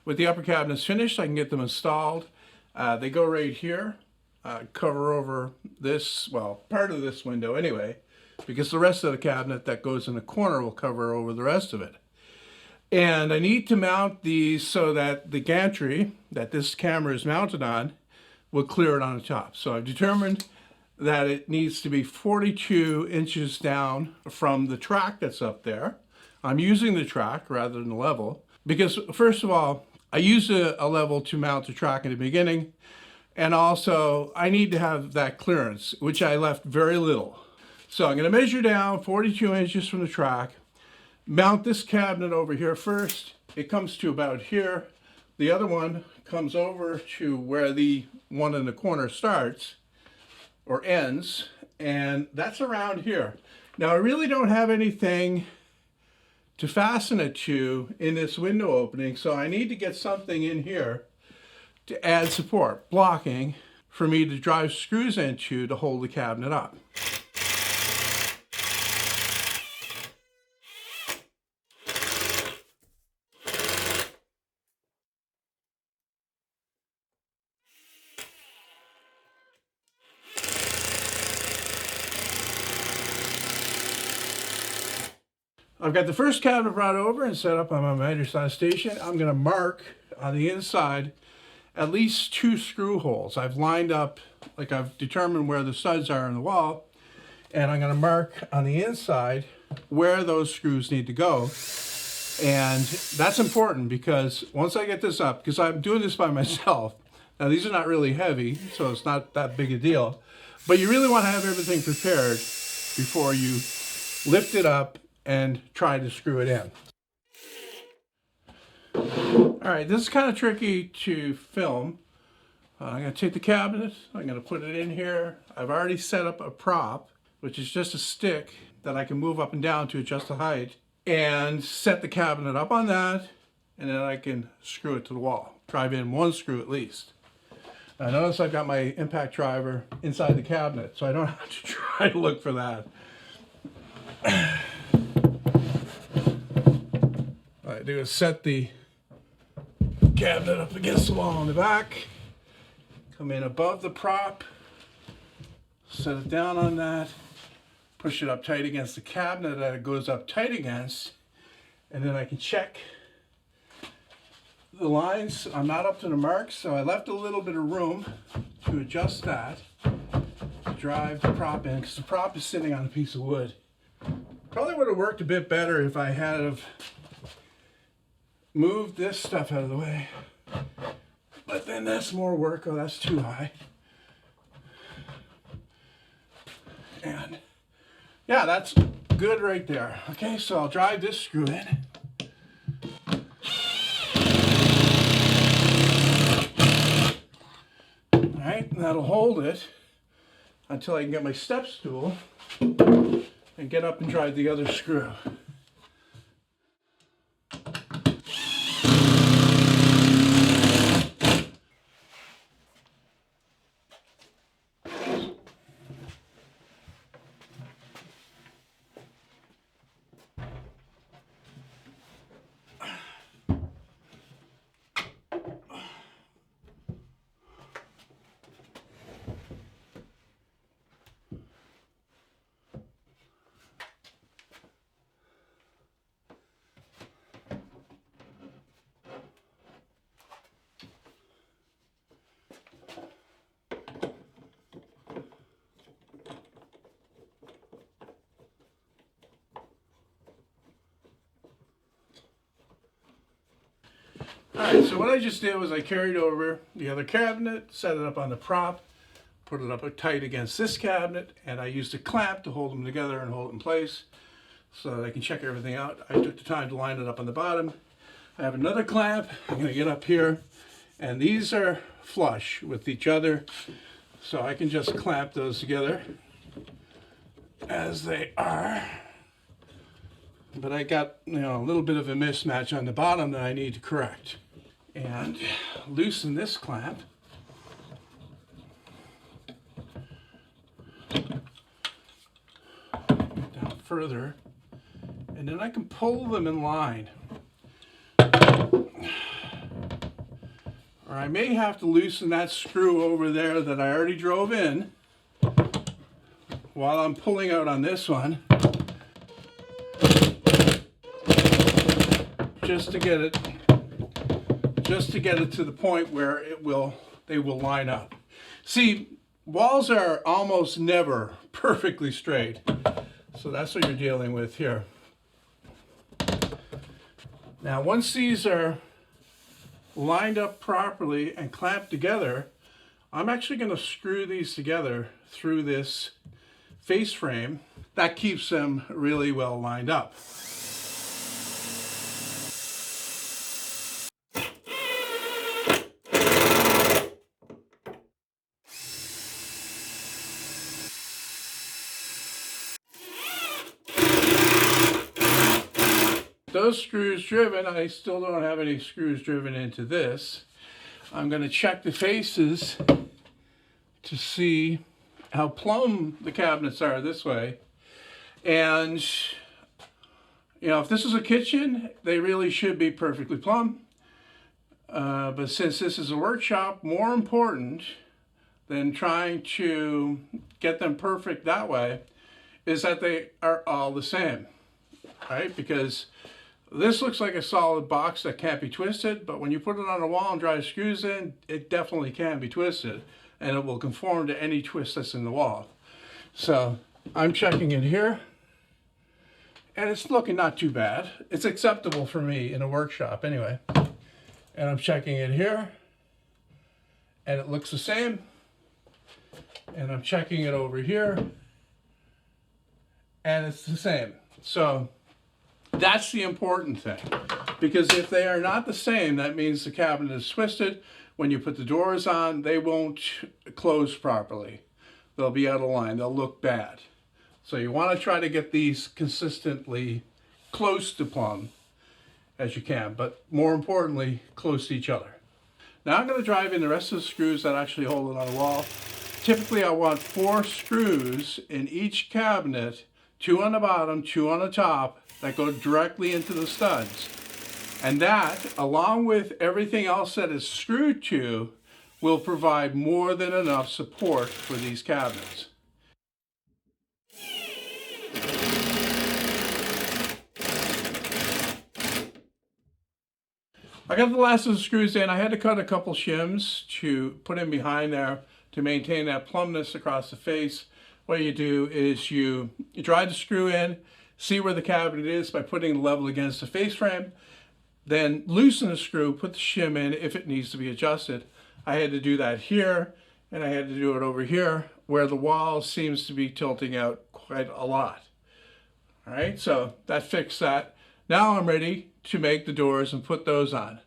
with the upper cabinets finished, I can get them installed. They go right here, cover over this, well, part of this window anyway, because the rest of the cabinet that goes in the corner will cover over the rest of it. And I need to mount these so that the gantry that this camera is mounted on will clear it on the top. So I've determined that it needs to be 42 inches down from the track that's up there. I'm using the track rather than the level because, first of all, I used a level to mount the track in the beginning, and also I need to have that clearance, which I left very little. So I'm going to measure down 42 inches from the track, mount this cabinet over here first. It comes to about here. The other one comes over to where the one in the corner starts or ends, and that's around here. Now I really don't have anything to fasten it to in this window opening, so I need to get something in here to add support, blocking, for me to drive screws into to hold the cabinet up. I've got the first cabinet brought over and set up on my miter saw station. I'm going to mark on the inside at least 2 screw holes. I've lined up, like I've determined where the studs are in the wall, and I'm going to mark on the inside where those screws need to go. And that's important because once I get this up, because I'm doing this by myself, now these are not really heavy, so it's not that big a deal, but you really want to have everything prepared before you lift it up and try to screw it in. All right, this is kind of tricky to film. I'm going to take the cabinet, I'm going to put it in here. I've already set up a prop, which is just a stick that I can move up and down to adjust the height, and set the cabinet up on that, and then I can screw it to the wall. Drive in 1 screw at least. Now notice I've got my impact driver inside the cabinet, so I don't have to try to look for that. What I do is set the cabinet up against the wall on the back, come in above the prop, set it down on that, push it up tight against the cabinet that it goes up tight against, and then I can check the lines. I'm not up to the mark, so I left a little bit of room to adjust that, to drive the prop in, because the prop is sitting on a piece of wood. Probably would have worked a bit better if I had have moved this stuff out of the way, but then that's more work. Oh, that's too high. And yeah, that's good right there. Okay, so I'll drive this screw in. All right, and that'll hold it until I can get my step stool and get up and drive the other screw. Alright, so what I just did was I carried over the other cabinet, set it up on the prop, put it up tight against this cabinet, and I used a clamp to hold them together and hold it in place so that I can check everything out. I took the time to line it up on the bottom. I have another clamp. I'm going to get up here, and these are flush with each other, so I can just clamp those together as they are. But I got, a little bit of a mismatch on the bottom that I need to correct. And loosen this clamp. Down further. And then I can pull them in line. Or I may have to loosen that screw over there that I already drove in while I'm pulling out on this one, just to get it to the point where they will line up. See, walls are almost never perfectly straight, so that's what you're dealing with here. Now, once these are lined up properly and clamped together, I'm actually going to screw these together through this face frame. That keeps them really well lined up. Those screws driven, I still don't have any screws driven into this. I'm going to check the faces to see how plumb the cabinets are this way. And, you know, if this is a kitchen, they really should be perfectly plumb. But since this is a workshop, more important than trying to get them perfect that way is that they are all the same, right? Because this looks like a solid box that can't be twisted, but when you put it on a wall and drive screws in, it definitely can be twisted, and it will conform to any twist that's in the wall. So I'm checking it here, and it's looking not too bad. It's acceptable for me in a workshop anyway. And I'm checking it here, and it looks the same. And I'm checking it over here, and it's the same. So that's the important thing, because if they are not the same, that means the cabinet is twisted. When you put the doors on, they won't close properly. They'll be out of line. They'll look bad. So you want to try to get these consistently close to plumb as you can, but more importantly, close to each other. Now I'm going to drive in the rest of the screws that actually hold it on the wall. Typically I want 4 screws in each cabinet, 2 on the bottom, 2 on the top, that go directly into the studs. And that, along with everything else that is screwed to, will provide more than enough support for these cabinets. I got the last of the screws in. I had to cut a couple shims to put in behind there to maintain that plumbness across the face. What you do is you drive the screw in, see where the cabinet is by putting the level against the face frame, then loosen the screw, put the shim in if it needs to be adjusted. I had to do that here, and I had to do it over here where the wall seems to be tilting out quite a lot. All right, so that fixed that. Now I'm ready to make the doors and put those on.